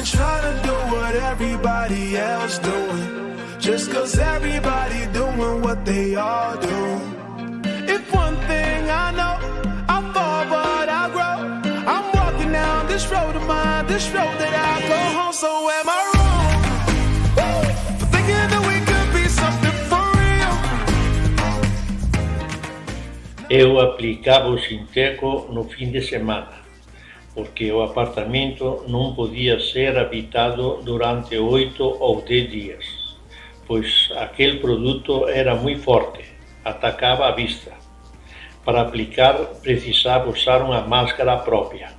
been trying to do what everybody else doing, just cause everybody doing what they all do. If one thing I know, I fall but I grow. I'm walking down this road of mine, this road that I go home. So am I wrong? Woo! For thinking that we could be something for real. Eu aplicava o Sinteco no fim de semana, porque o apartamento não podia ser habitado durante 8 ou 10 dias, pois aquele produto era muito forte, atacava a vista. Para aplicar, precisava usar uma máscara própria.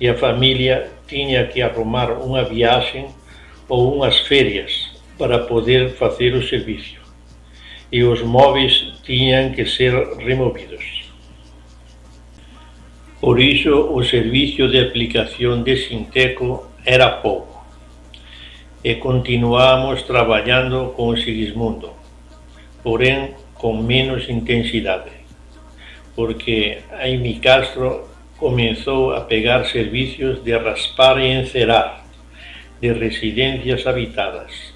E a família tinha que arrumar uma viagem ou umas férias para poder fazer o serviço. E os móveis tinham que ser removidos. Por isso, o serviço de aplicação de Sinteco era pouco. E continuamos trabalhando com o Sigismundo, porém com menos intensidade, porque Amy Castro começou a pegar serviços de raspar e encerar de residências habitadas.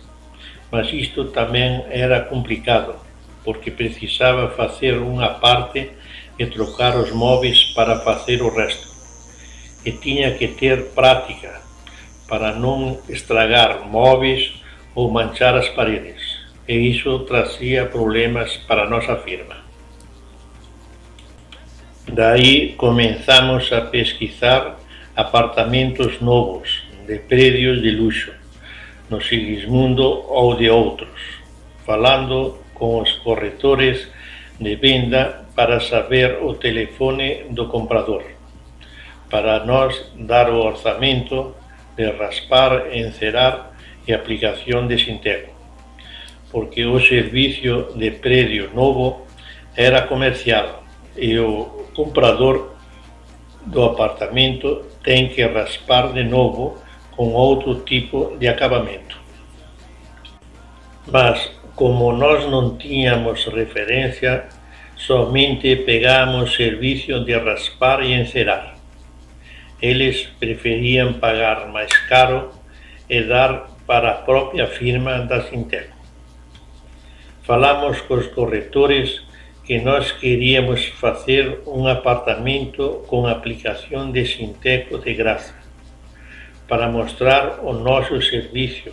Mas isto também era complicado, porque precisava fazer uma parte e trocar os móveis para fazer o resto. E tinha que ter prática para não estragar móveis ou manchar as paredes. E isso trazia problemas para a nossa firma. Daí começamos a pesquisar apartamentos novos, de prédios de luxo, no Sigismundo ou de outros, falando com os corretores de venda para saber o telefone do comprador, para nós dar o orçamento de raspar, encerar e aplicação de Sinteco, porque o serviço de prédio novo era comercial e o comprador do apartamento tem que raspar de novo com outro tipo de acabamento. Mas, como nós não tínhamos referência, somente pegamos serviço de raspar e encerar. Eles preferiam pagar mais caro e dar para a própria firma da Sinteco. Falamos com os corretores que nós queríamos fazer um apartamento com aplicação de Sinteco de graça, para mostrar o nosso serviço.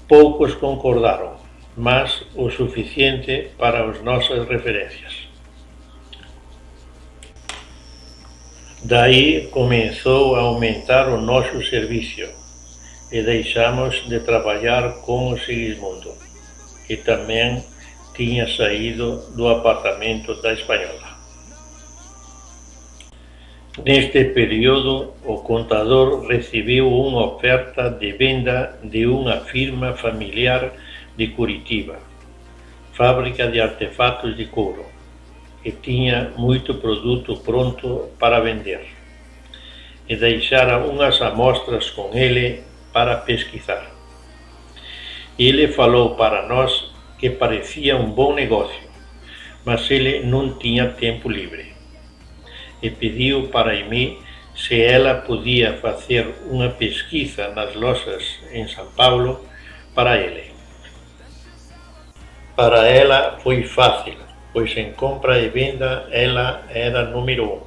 Poucos concordaram, mas o suficiente para as nossas referências. Daí começou a aumentar o nosso serviço e deixamos de trabalhar com o Sigismundo, que também tinha saído do apartamento da Espanhola. Neste período, o contador recebeu uma oferta de venda de uma firma familiar de Curitiba, fábrica de artefatos de couro, que tinha muito produto pronto para vender. E deixaram umas amostras com ele para pesquisar. Ele falou para nós que parecia um bom negócio, mas ele não tinha tempo livre. E pediu para mim se ela podia fazer uma pesquisa nas lojas em São Paulo para ele. Para ela foi fácil, pois em compra e venda ela era número 1.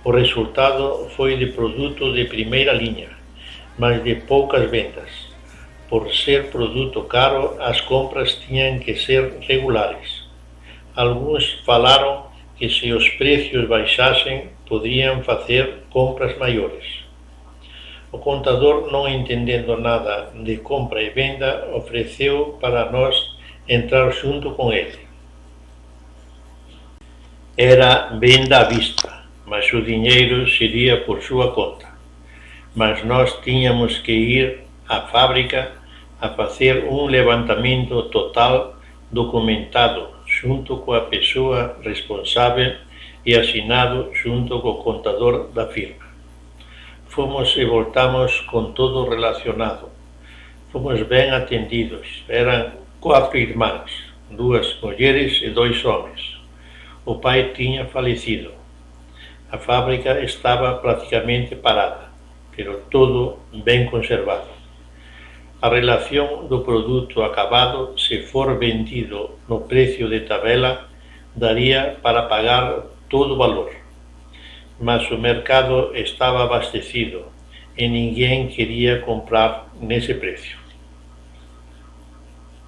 O resultado foi de produto de primeira linha, mas de poucas vendas. Por ser produto caro, as compras tinham que ser regulares. Alguns falaram que se os preços baixassem, poderiam fazer compras maiores. O contador, não entendendo nada de compra e venda, ofereceu para nós entrar junto com ele. Era venda à vista, mas o dinheiro seria por sua conta. Mas nós tínhamos que ir à fábrica a fazer um levantamento total documentado junto com a pessoa responsável e assinado junto com o contador da firma. Fomos e voltamos com tudo relacionado. Fomos bem atendidos. Eram 4 irmãs, 2 mulheres e 2 homens. O pai tinha falecido. A fábrica estava praticamente parada. pero todo ben conservado. A relación do produto acabado, se for vendido no precio de tabela, daría para pagar todo o valor. Mas o mercado estaba abastecido e ninguén quería comprar nese precio.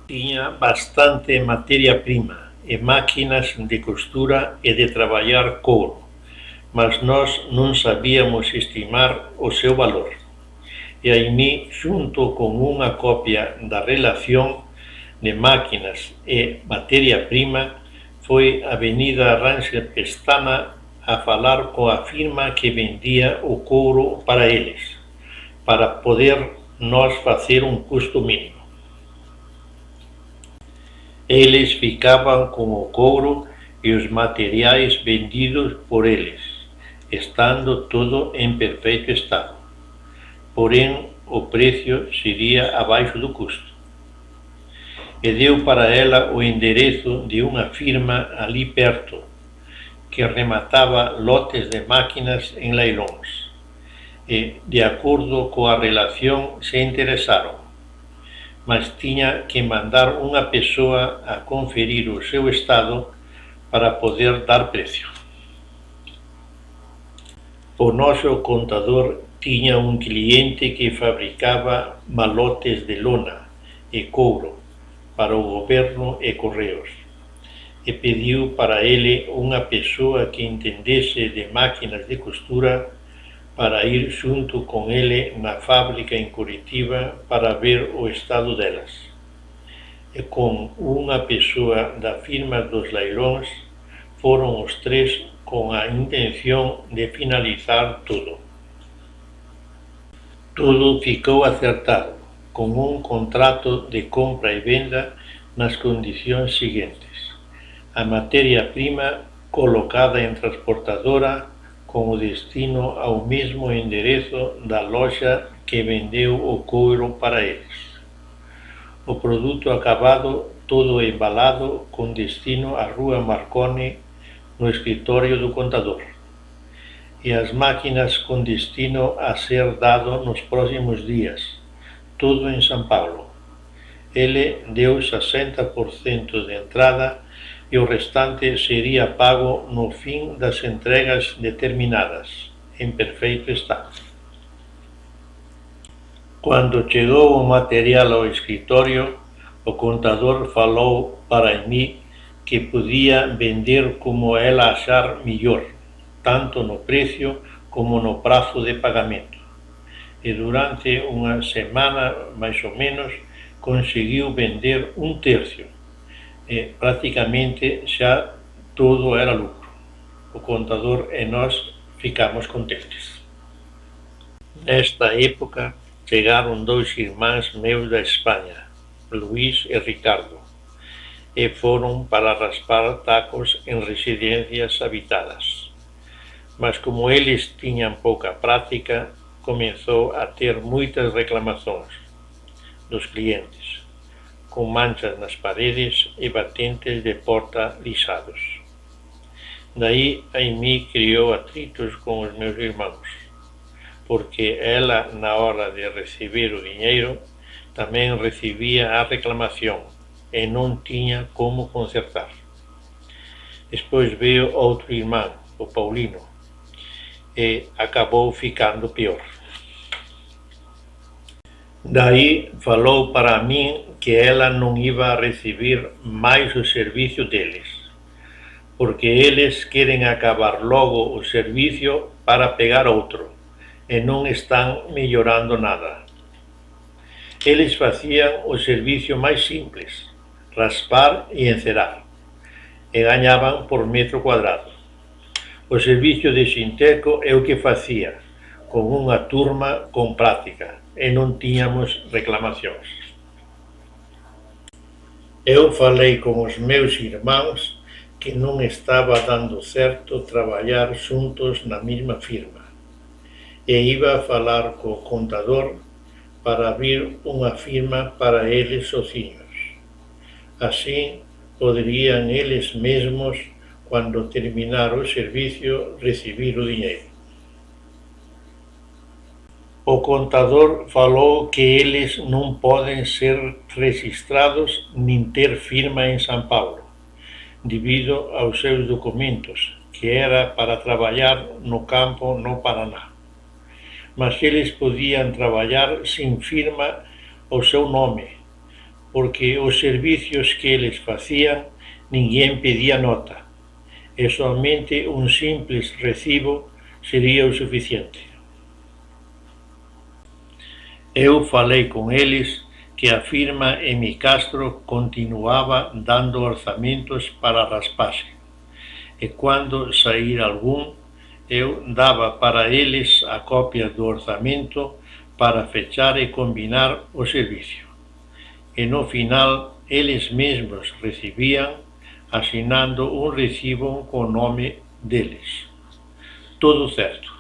Tiña bastante materia prima e máquinas de costura e de traballar couro, mas nós non sabíamos estimar o seu valor. E aí mi, xunto con unha copia da relación de máquinas e materia prima, foi a Avenida Rangel Pestana a falar coa firma que vendía o couro para eles, para poder nós facer un custo mínimo. Eles ficaban con o couro e os materiais vendidos por eles, estando todo en perfeito estado. Porén, o precio sería abaixo do custo. E deu para ela o enderezo de unha firma ali perto, que remataba lotes de máquinas en leilóns. E, de acordo coa relación, se interesaron, mas tiña que mandar unha persoa a conferir o seu estado para poder dar precio. O noso contador tiña un cliente que fabricaba malotes de lona e couro para o goberno e correos, e pediu para ele unha persoa que entendese de máquinas de costura para ir xunto con ele na fábrica en Curitiba para ver o estado delas. E con unha persoa da firma dos leilóns foron os tres con a intención de finalizar todo. Todo ficou acertado, con un contrato de compra e venda nas condicións seguintes: a materia prima colocada en transportadora con o destino ao mesmo enderezo da loxa que vendeu o couro para eles. O produto acabado todo embalado con destino á Rúa Marconi no escritorio do contador. E as máquinas con destino a ser dado nos próximos días, todo en São Paulo. Ele deu 60% de entrada e o restante sería pago no fin das entregas determinadas, en perfeito estado. Cando chegou o material ao escritorio, o contador falou para mí que podía vender como ela achar mellor, tanto no precio como no prazo de pagamento. E durante unha semana, máis ou menos, conseguiu vender un tercio. E praticamente xa todo era lucro. O contador e nós ficamos contentes. Nesta época chegaron dous irmáns meus da España, Luís e Ricardo, e foron para raspar tacos en residencias habitadas. Mas como eles tiñan pouca práctica, comezou a ter moitas reclamacións dos clientes, con manchas nas paredes e batentes de porta lixados. Daí a mí criou atritos con os meus irmáns, porque ela, na hora de recibir o diñeiro, tamén recibía a reclamación e non tiña como concertar. Despois veio outro irmán, o Paulino, e acabou ficando pior. Daí falou para min que ela non iba a recibir máis o servicio deles, porque eles queren acabar logo o servicio para pegar outro, e non están mellorando nada. Eles facían o servicio máis simples, raspar e encerar, e gañaban por metro cuadrado. O servicio de Sinteco é o que facía, con unha turma con práctica, e non tiñamos reclamacións. Eu falei con os meus irmáns que non estaba dando certo traballar xuntos na mesma firma, e iba a falar co contador para abrir unha firma para eles sociños. Así poderían eles mesmos, cando terminar o servicio, recibir o diñeiro. O contador falou que eles não podem ser registrados nem ter firma em São Paulo, devido aos seus documentos, que era para trabalhar no campo no Paraná. Mas eles podiam trabalhar sem firma o seu nome, porque os serviços que eles faziam ninguém pedia nota, e somente um simples recibo seria o suficiente. Eu falei com eles que a firma M. Castro continuava dando orçamentos para a raspagem, e quando sair algum, eu dava para eles a cópia do orçamento para fechar e combinar o serviço. E no final, eles mesmos recebiam, assinando um recibo com o nome deles. Tudo certo.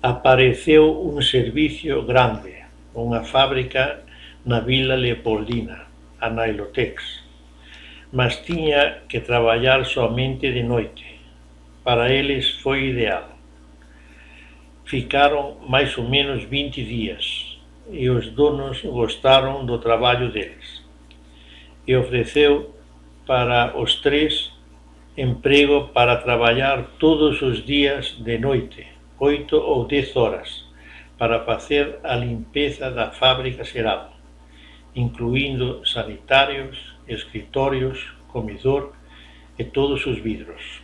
Apareceu um serviço grande, uma fábrica na Vila Leopoldina, a Nilotex, mas tinha que trabalhar somente de noite. Para eles foi ideal. Ficaram mais ou menos 20 dias e os donos gostaram do trabalho deles. E ofereceu para os três emprego para trabalhar todos os dias de noite, 8 ou 10 horas, para fazer a limpeza da fábrica geral, incluindo sanitários, escritórios, comedor e todos os vidros.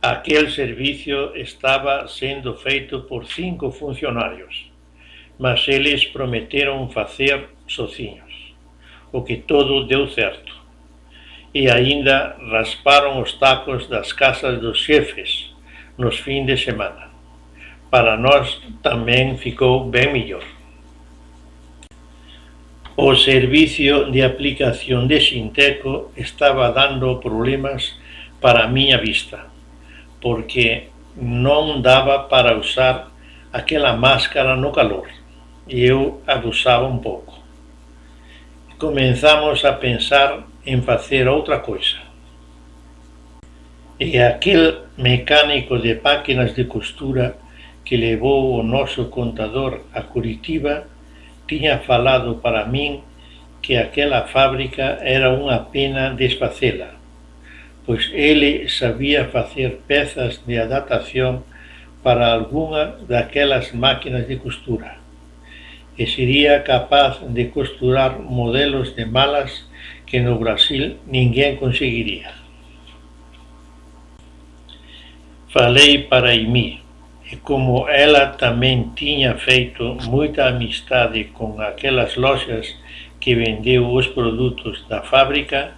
Aquele serviço estava sendo feito por 5 funcionários, mas eles prometeram fazer sozinhos, o que tudo deu certo. E ainda rasparam os tacos das casas dos chefes nos fins de semana. Para nós também ficou bem melhor. O serviço de aplicação de Sinteco estava dando problemas para a minha vista, porque não dava para usar aquela máscara no calor, e eu abusava um pouco. Começamos a pensar em fazer outra coisa. E aquele mecânico de máquinas de costura que levou o nosso contador a Curitiba tinha falado para mim que aquela fábrica era uma pena desfazê-la, pois ele sabia fazer peças de adaptação para alguma daquelas máquinas de costura, e seria capaz de costurar modelos de malas que no Brasil ninguém conseguiria. Falei para Amy, e como ela também tinha feito muita amizade com aquelas lojas que vendeu os produtos da fábrica,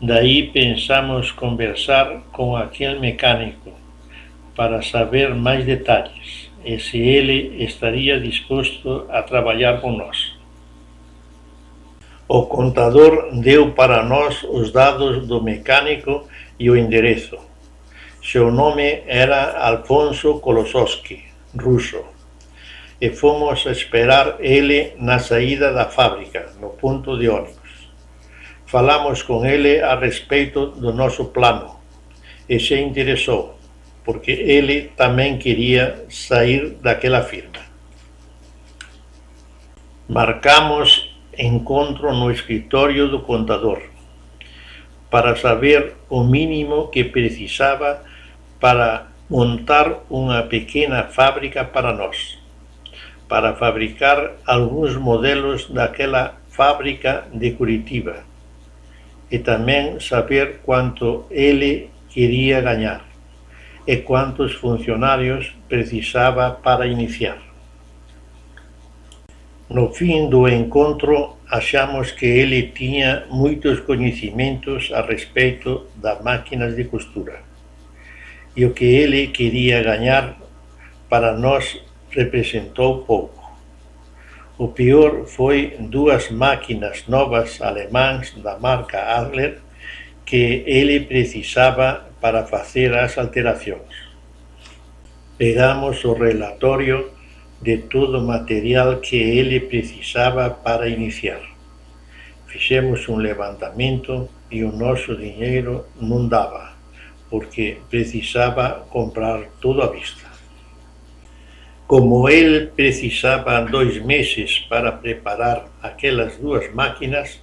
daí pensamos conversar com aquele mecânico para saber mais detalhes e se ele estaria disposto a trabalhar com nós. O contador deu para nós os dados do mecânico e o endereço. Seu nome era Alfonso Kolosowski, russo, e fomos esperar ele na saída da fábrica, no ponto de ônibus. Falamos com ele a respeito do nosso plano e se interessou, porque ele também queria sair daquela firma. Marcamos encontro no escritório do contador para saber o mínimo que precisava para montar uma pequena fábrica para nós, para fabricar alguns modelos daquela fábrica de Curitiba, e também saber quanto ele queria ganhar e quantos funcionários precisava para iniciar. No fim do encontro, achamos que ele tinha muitos conhecimentos a respeito das máquinas de costura, e o que ele queria ganhar para nós representou pouco. O pior foi 2 máquinas novas alemãs da marca Adler que ele precisava para fazer as alterações. Pegamos o relatório de todo o material que ele precisava para iniciar. Fizemos um levantamento e o nosso dinheiro não dava, porque precisaba comprar tudo à vista. Como ele precisava 2 meses para preparar aquelas 2 máquinas,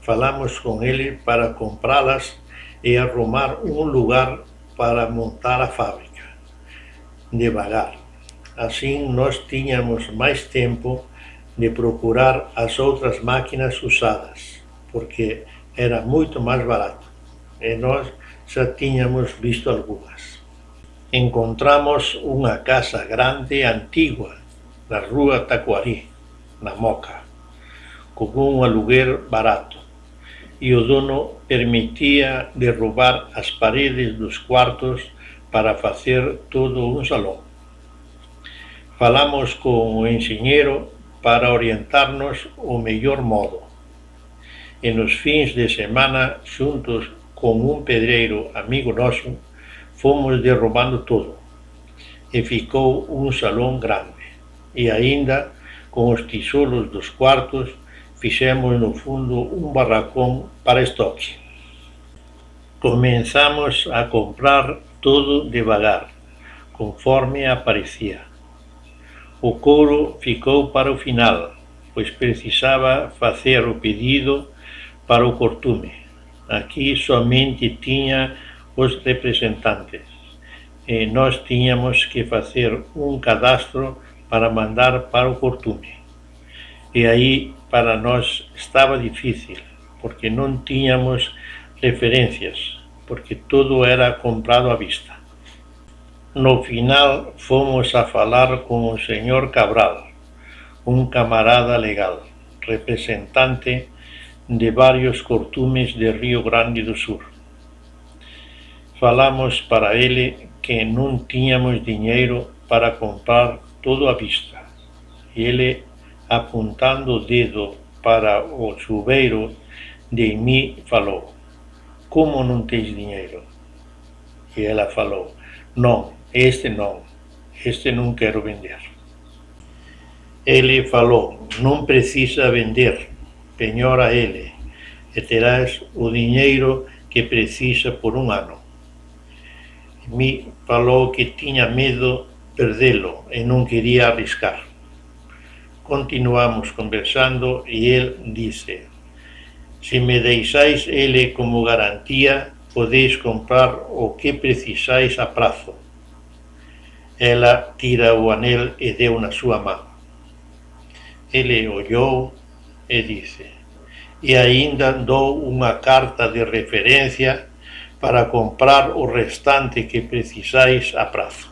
falamos com ele para comprá-las e arrumar um lugar para montar a fábrica, devagar. Assim nós tínhamos mais tempo de procurar as outras máquinas usadas, porque era muito mais barato, e nós já tínhamos visto algumas. Encontramos uma casa grande e antiga na rua Taquari, na Moca, com um aluguer barato, e o dono permitia derrubar as paredes dos quartos para fazer todo um salão. Falamos com o engenheiro para orientar-nos o melhor modo, e nos fins de semana, juntos com um pedreiro amigo nosso, fomos derrubando tudo, e ficou um salão grande, e ainda, com os tijolos dos quartos, fizemos no fundo um barracão para estoque. Começamos a comprar tudo devagar, conforme aparecia. O couro ficou para o final, pois precisava fazer o pedido para o cortume. Aqui somente tinha os representantes, e nós tínhamos que fazer um cadastro para mandar para o cortume. E aí para nós estava difícil, porque não tínhamos referências, porque tudo era comprado à vista. No final fomos a falar com o Sr. Cabral, um camarada legal, representante de vários cortumes de Rio Grande do Sul. Falamos para ele que não tínhamos dinheiro para comprar tudo à vista. E ele, apontando o dedo para o chuveiro de mim, falou: "Como não tens dinheiro?" E ela falou: "Não, este não quero vender." Ele falou: "Não precisa vender, penhora ele, e terás o dinheiro que precisa por um ano." Me falou que tinha medo de perdê-lo e não queria arriscar. Continuamos conversando e ele disse: "Se me deixais ele como garantia, podeis comprar o que precisais a prazo." Ela tira o anel e deu na sua mão. Ele olhou e disse: "E ainda dou uma carta de referência para comprar o restante que precisais a prazo."